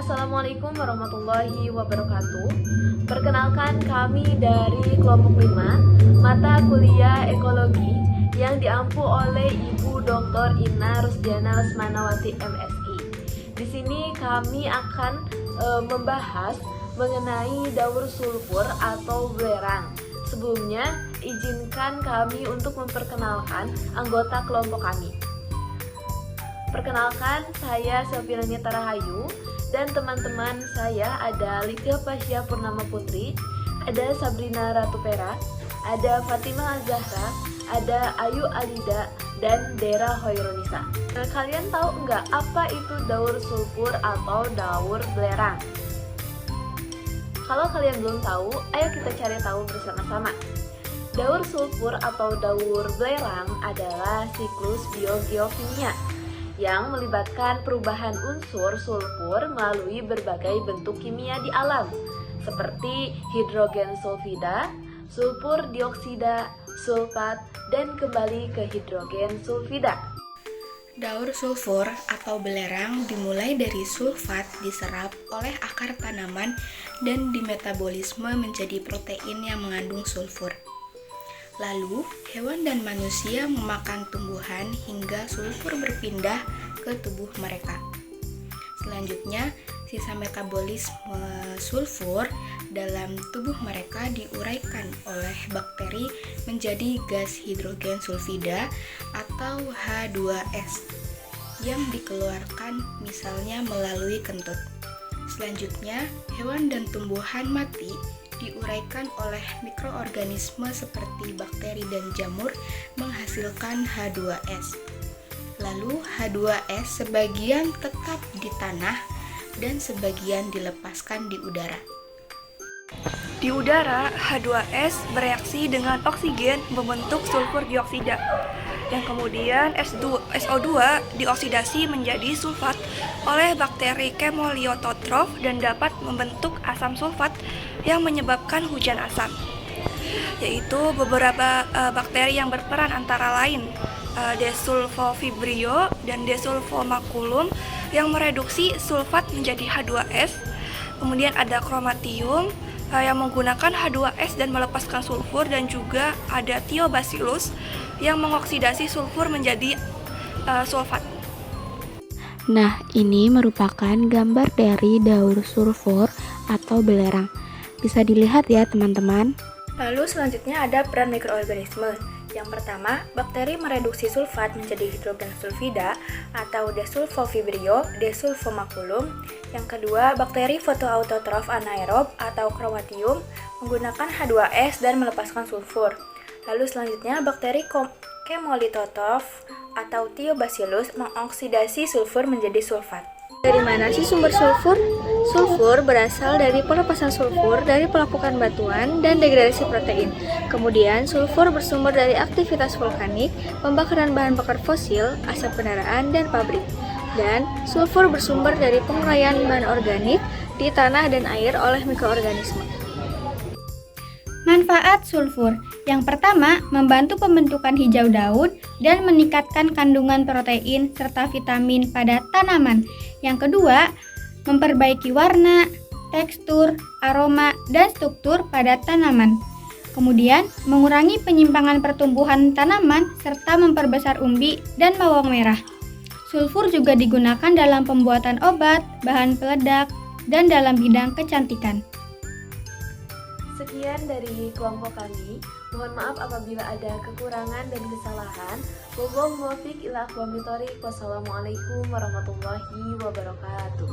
Assalamualaikum warahmatullahi wabarakatuh. Perkenalkan, kami dari kelompok 5 mata kuliah ekologi yang diampu oleh Ibu Dr. Ina Rusdiana Lesmanawati MSI. Di sini kami akan membahas mengenai daur sulfur atau belerang. Sebelumnya, izinkan kami untuk memperkenalkan anggota kelompok kami. Perkenalkan, saya Selviania Tarahayu dan teman-teman saya ada Lika Pasya Purnama Putri, ada Sabrina Ratupera, ada Fatimah Azahra, ada Ayu Alida, dan Dera Hoirunisa. Kalian tahu nggak apa itu daur sulfur atau daur belerang? Kalau kalian belum tahu, ayo kita cari tahu bersama-sama. Daur sulfur atau daur belerang adalah siklus biogeokimia yang melibatkan perubahan unsur sulfur melalui berbagai bentuk kimia di alam, seperti hidrogen sulfida, sulfur dioksida, sulfat, dan kembali ke hidrogen sulfida. Daur sulfur atau belerang dimulai dari sulfat diserap oleh akar tanaman dan dimetabolisme menjadi protein yang mengandung sulfur. Lalu, hewan dan manusia memakan tumbuhan hingga sulfur berpindah ke tubuh mereka. Selanjutnya, sisa metabolisme sulfur dalam tubuh mereka diuraikan oleh bakteri menjadi gas hidrogen sulfida atau H2S yang dikeluarkan misalnya melalui kentut. Selanjutnya, hewan dan tumbuhan mati diuraikan oleh mikroorganisme seperti bakteri dan jamur menghasilkan H2S. Lalu H2S sebagian tetap di tanah dan sebagian dilepaskan di udara. Di udara, H2S bereaksi dengan oksigen membentuk sulfur dioksida, yang kemudian SO2 dioksidasi menjadi sulfat oleh bakteri chemoliototrof dan dapat membentuk asam sulfat yang menyebabkan hujan asam, yaitu beberapa bakteri yang berperan antara lain Desulfovibrio dan Desulfomaculum yang mereduksi sulfat menjadi H2S. Kemudian ada Chromatium yang menggunakan H2S dan melepaskan sulfur, dan juga ada Thiobacillus yang mengoksidasi sulfur menjadi sulfat. Nah, ini merupakan gambar dari daur sulfur atau belerang. Bisa dilihat ya teman-teman. Lalu selanjutnya ada peran mikroorganisme. Yang pertama, bakteri mereduksi sulfat menjadi hidrogen sulfida atau Desulfovibrio, Desulfomaculum. Yang kedua, bakteri fotoautotrof anaerob atau Chromatium menggunakan H2S dan melepaskan sulfur. Lalu selanjutnya, bakteri chemolitotrof atau Thiobacillus mengoksidasi sulfur menjadi sulfat. Dari mana sih sumber sulfur? Sulfur berasal dari pelepasan sulfur dari pelapukan batuan dan degradasi protein. Kemudian, sulfur bersumber dari aktivitas vulkanik, pembakaran bahan bakar fosil, asap kendaraan, dan pabrik. Dan sulfur bersumber dari penguraian bahan organik di tanah dan air oleh mikroorganisme. Manfaat sulfur. Yang pertama, membantu pembentukan hijau daun dan meningkatkan kandungan protein serta vitamin pada tanaman. Yang kedua, memperbaiki warna, tekstur, aroma, dan struktur pada tanaman. Kemudian, mengurangi penyimpangan pertumbuhan tanaman serta memperbesar umbi dan bawang merah. Sulfur juga digunakan dalam pembuatan obat, bahan peledak, dan dalam bidang kecantikan. Sekian dari kelompok kami. Mohon maaf apabila ada kekurangan dan kesalahan. Wabillahi muwaffiq ila aqwamit thoriq. Wassalamualaikum warahmatullahi wabarakatuh.